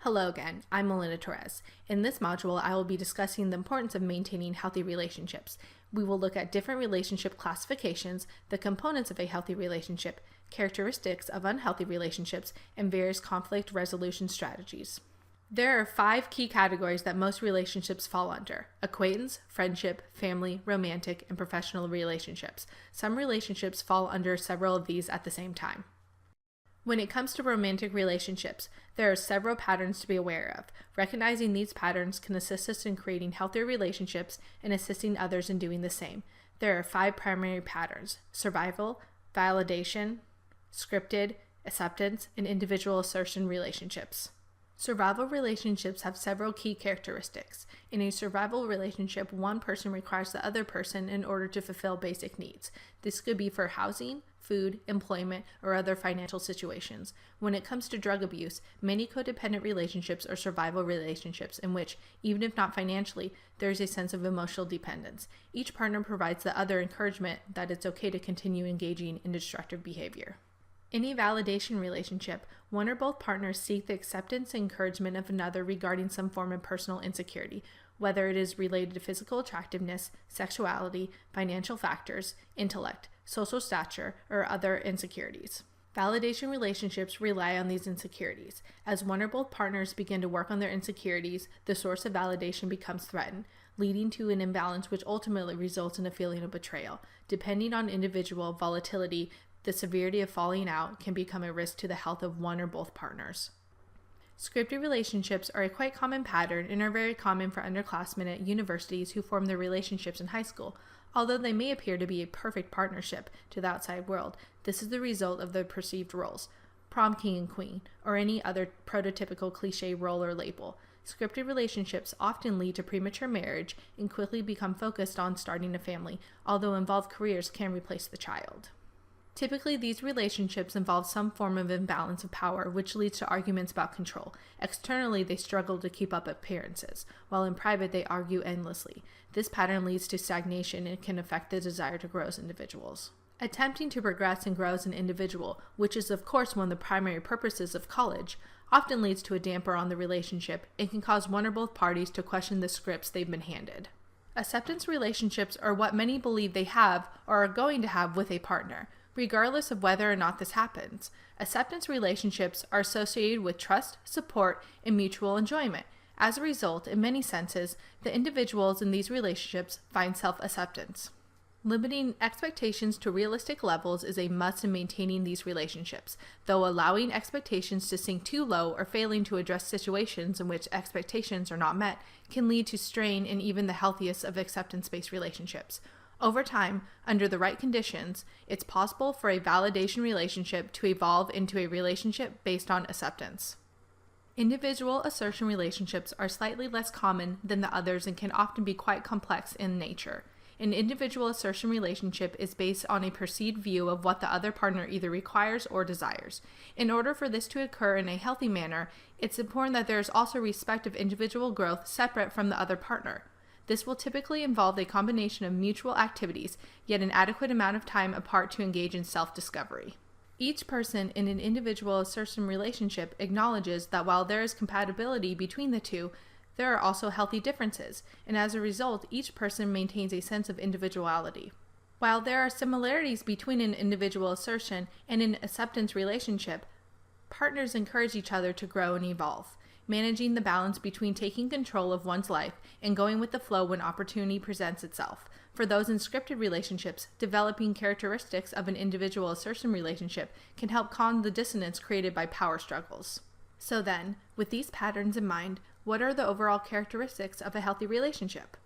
Hello again, I'm Melinda Torres. In this module, I will be discussing the importance of maintaining healthy relationships. We will look at different relationship classifications, the components of a healthy relationship, characteristics of unhealthy relationships, and various conflict resolution strategies. There are 5 key categories that most relationships fall under: acquaintance, friendship, family, romantic, and professional relationships. Some relationships fall under several of these at the same time. When it comes to romantic relationships, there are several patterns to be aware of. Recognizing these patterns can assist us in creating healthier relationships and assisting others in doing the same. There are 5 primary patterns: survival, validation, scripted, acceptance, and individual-assertion relationships. Survival relationships have several key characteristics. In a survival relationship, one person requires the other person in order to fulfill basic needs. This could be for housing, food, employment, or other financial situations. When it comes to drug abuse, many codependent relationships are survival relationships in which, even if not financially, there is a sense of emotional dependence. Each partner provides the other encouragement that it's okay to continue engaging in destructive behavior. In a validation relationship, one or both partners seek the acceptance and encouragement of another regarding some form of personal insecurity, whether it is related to physical attractiveness, sexuality, financial factors, intellect, social stature, or other insecurities. Validation relationships rely on these insecurities. As one or both partners begin to work on their insecurities, the source of validation becomes threatened, leading to an imbalance which ultimately results in a feeling of betrayal. Depending on individual volatility, the severity of falling out can become a risk to the health of one or both partners. Scripted relationships are a quite common pattern and are very common for underclassmen at universities who form their relationships in high school. Although they may appear to be a perfect partnership to the outside world, this is the result of the perceived roles, prom king and queen, or any other prototypical cliche role or label. Scripted relationships often lead to premature marriage and quickly become focused on starting a family, although involved careers can replace the child. Typically, these relationships involve some form of imbalance of power, which leads to arguments about control. Externally, they struggle to keep up appearances, while in private, they argue endlessly. This pattern leads to stagnation and can affect the desire to grow as individuals. Attempting to progress and grow as an individual, which is of course one of the primary purposes of college, often leads to a damper on the relationship and can cause one or both parties to question the scripts they've been handed. Acceptance relationships are what many believe they have or are going to have with a partner, regardless of whether or not this happens. Acceptance relationships are associated with trust, support, and mutual enjoyment. As a result, in many senses, the individuals in these relationships find self-acceptance. Limiting expectations to realistic levels is a must in maintaining these relationships, though allowing expectations to sink too low or failing to address situations in which expectations are not met can lead to strain in even the healthiest of acceptance-based relationships. Over time, under the right conditions, it's possible for a validation relationship to evolve into a relationship based on acceptance. Individual assertion relationships are slightly less common than the others and can often be quite complex in nature. An individual assertion relationship is based on a perceived view of what the other partner either requires or desires. In order for this to occur in a healthy manner, it's important that there is also respect of individual growth separate from the other partner. This will typically involve a combination of mutual activities, yet an adequate amount of time apart to engage in self-discovery. Each person in an individual assertion relationship acknowledges that while there is compatibility between the two, there are also healthy differences, and as a result, each person maintains a sense of individuality. While there are similarities between an individual assertion and an acceptance relationship, partners encourage each other to grow and evolve, managing the balance between taking control of one's life and going with the flow when opportunity presents itself. For those in scripted relationships, developing characteristics of an individual assertion relationship can help calm the dissonance created by power struggles. So then, with these patterns in mind, what are the overall characteristics of a healthy relationship?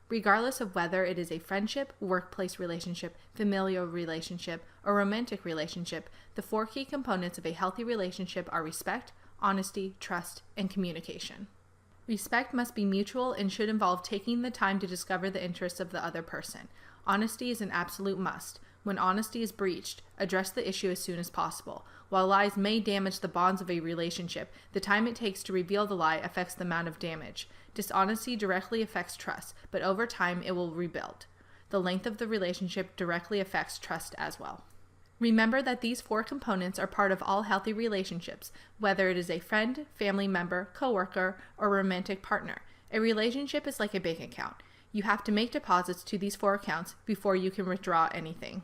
Regardless of whether it is a friendship, workplace relationship, familial relationship, or romantic relationship, the 4 key components of a healthy relationship are respect, honesty, trust, and communication. Respect must be mutual and should involve taking the time to discover the interests of the other person. Honesty is an absolute must. When honesty is breached, address the issue as soon as possible. While lies may damage the bonds of a relationship, the time it takes to reveal the lie affects the amount of damage. Dishonesty directly affects trust, but over time it will rebuild. The length of the relationship directly affects trust as well. Remember that these 4 components are part of all healthy relationships, whether it is a friend, family member, coworker, or romantic partner. A relationship is like a bank account. You have to make deposits to these 4 accounts before you can withdraw anything.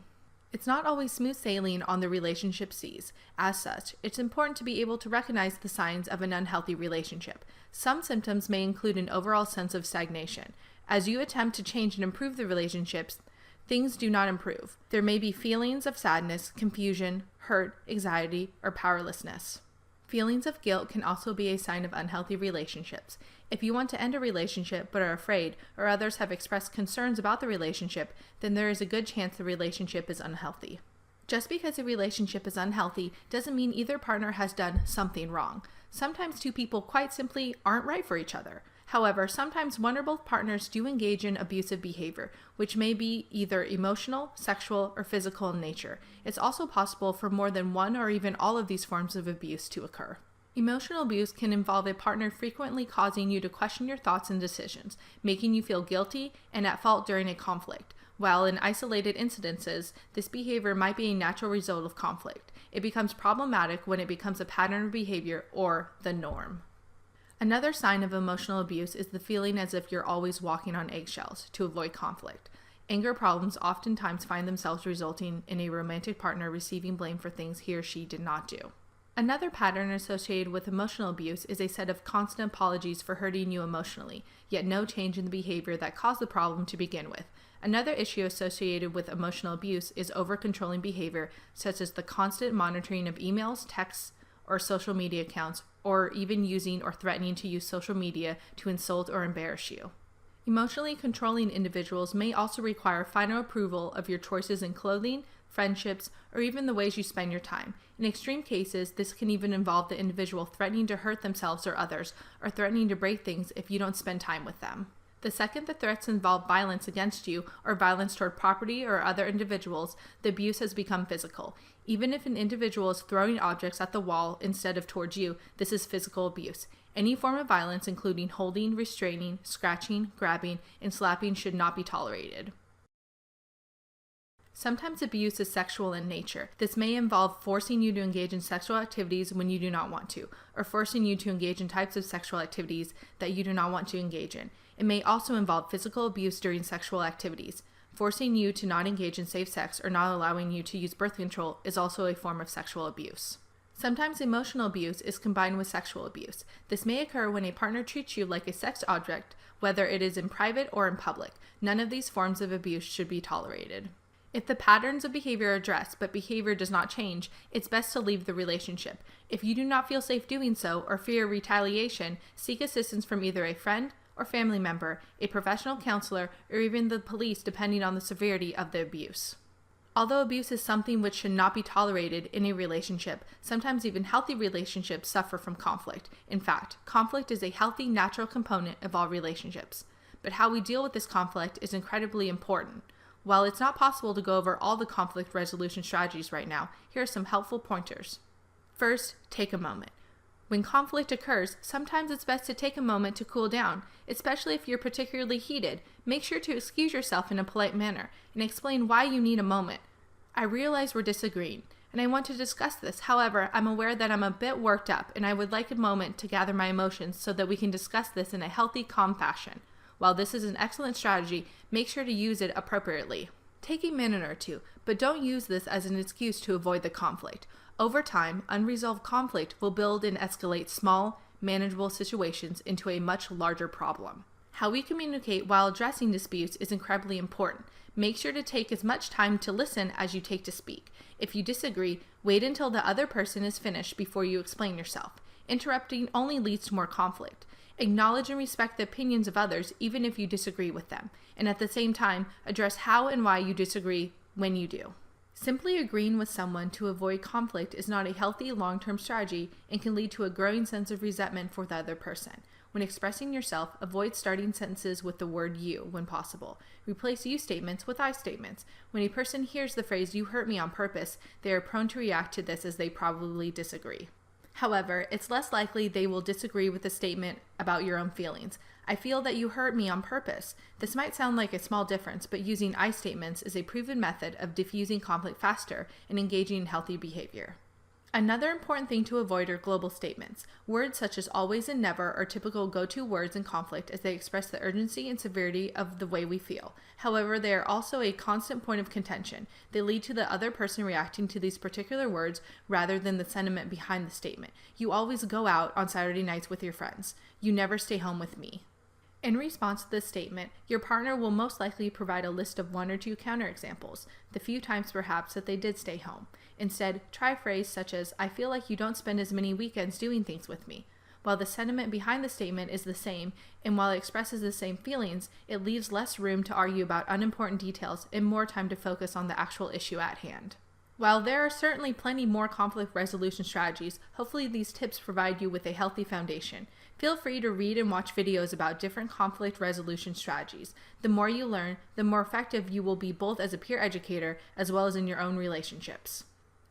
It's not always smooth sailing on the relationship seas. As such, it's important to be able to recognize the signs of an unhealthy relationship. Some symptoms may include an overall sense of stagnation. As you attempt to change and improve the relationships, things do not improve. There may be feelings of sadness, confusion, hurt, anxiety, or powerlessness. Feelings of guilt can also be a sign of unhealthy relationships. If you want to end a relationship but are afraid, or others have expressed concerns about the relationship, then there is a good chance the relationship is unhealthy. Just because a relationship is unhealthy doesn't mean either partner has done something wrong. Sometimes 2 people quite simply aren't right for each other. However, sometimes one or both partners do engage in abusive behavior, which may be either emotional, sexual, or physical in nature. It's also possible for more than one or even all of these forms of abuse to occur. Emotional abuse can involve a partner frequently causing you to question your thoughts and decisions, making you feel guilty and at fault during a conflict. While in isolated incidences, this behavior might be a natural result of conflict. It becomes problematic when it becomes a pattern of behavior or the norm. Another sign of emotional abuse is the feeling as if you're always walking on eggshells to avoid conflict. Anger problems oftentimes find themselves resulting in a romantic partner receiving blame for things he or she did not do. Another pattern associated with emotional abuse is a set of constant apologies for hurting you emotionally, yet no change in the behavior that caused the problem to begin with. Another issue associated with emotional abuse is over-controlling behavior, such as the constant monitoring of emails, texts, or social media accounts, or even using or threatening to use social media to insult or embarrass you. Emotionally controlling individuals may also require final approval of your choices in clothing, friendships, or even the ways you spend your time. In extreme cases, this can even involve the individual threatening to hurt themselves or others, or threatening to break things if you don't spend time with them. The second the threats involve violence against you or violence toward property or other individuals, the abuse has become physical. Even if an individual is throwing objects at the wall instead of towards you, this is physical abuse. Any form of violence, including holding, restraining, scratching, grabbing, and slapping, should not be tolerated. Sometimes abuse is sexual in nature. This may involve forcing you to engage in sexual activities when you do not want to, or forcing you to engage in types of sexual activities that you do not want to engage in. It may also involve physical abuse during sexual activities. Forcing you to not engage in safe sex or not allowing you to use birth control is also a form of sexual abuse. Sometimes emotional abuse is combined with sexual abuse. This may occur when a partner treats you like a sex object, whether it is in private or in public. None of these forms of abuse should be tolerated. If the patterns of behavior are addressed but behavior does not change, it's best to leave the relationship. If you do not feel safe doing so or fear retaliation, seek assistance from either a friend or family member, a professional counselor, or even the police depending on the severity of the abuse. Although abuse is something which should not be tolerated in a relationship, sometimes even healthy relationships suffer from conflict. In fact, conflict is a healthy, natural component of all relationships. But how we deal with this conflict is incredibly important. While it's not possible to go over all the conflict resolution strategies right now, here are some helpful pointers. First, take a moment. When conflict occurs, sometimes it's best to take a moment to cool down, especially if you're particularly heated. Make sure to excuse yourself in a polite manner and explain why you need a moment. I realize we're disagreeing, and I want to discuss this. However, I'm aware that I'm a bit worked up, and I would like a moment to gather my emotions so that we can discuss this in a healthy, calm fashion. While this is an excellent strategy, make sure to use it appropriately. Take a minute or two, but don't use this as an excuse to avoid the conflict. Over time, unresolved conflict will build and escalate small, manageable situations into a much larger problem. How we communicate while addressing disputes is incredibly important. Make sure to take as much time to listen as you take to speak. If you disagree, wait until the other person is finished before you explain yourself. Interrupting only leads to more conflict. Acknowledge and respect the opinions of others even if you disagree with them, and at the same time, address how and why you disagree when you do. Simply agreeing with someone to avoid conflict is not a healthy long-term strategy and can lead to a growing sense of resentment for the other person. When expressing yourself, avoid starting sentences with the word you when possible. Replace you statements with I statements. When a person hears the phrase "you hurt me on purpose," they are prone to react to this as they probably disagree. However, it's less likely they will disagree with the statement about your own feelings. I feel that you hurt me on purpose. This might sound like a small difference, but using I statements is a proven method of diffusing conflict faster and engaging in healthy behavior. Another important thing to avoid are global statements. Words such as always and never are typical go-to words in conflict as they express the urgency and severity of the way we feel. However, they are also a constant point of contention. They lead to the other person reacting to these particular words rather than the sentiment behind the statement. You always go out on Saturday nights with your friends. You never stay home with me. In response to this statement, your partner will most likely provide a list of 1 or 2 counterexamples, the few times perhaps that they did stay home. Instead, try a phrase such as, I feel like you don't spend as many weekends doing things with me. While the sentiment behind the statement is the same, and while it expresses the same feelings, it leaves less room to argue about unimportant details and more time to focus on the actual issue at hand. While there are certainly plenty more conflict resolution strategies, hopefully these tips provide you with a healthy foundation. Feel free to read and watch videos about different conflict resolution strategies. The more you learn, the more effective you will be both as a peer educator as well as in your own relationships.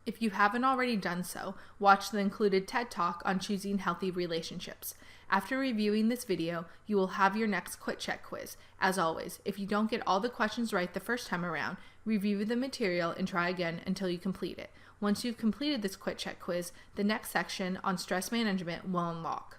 If you haven't already done so, watch the included TED Talk on choosing healthy relationships. After reviewing this video, you will have your next Quick Check quiz. As always, if you don't get all the questions right the first time around, review the material and try again until you complete it. Once you've completed this Quick Check quiz, the next section on stress management will unlock.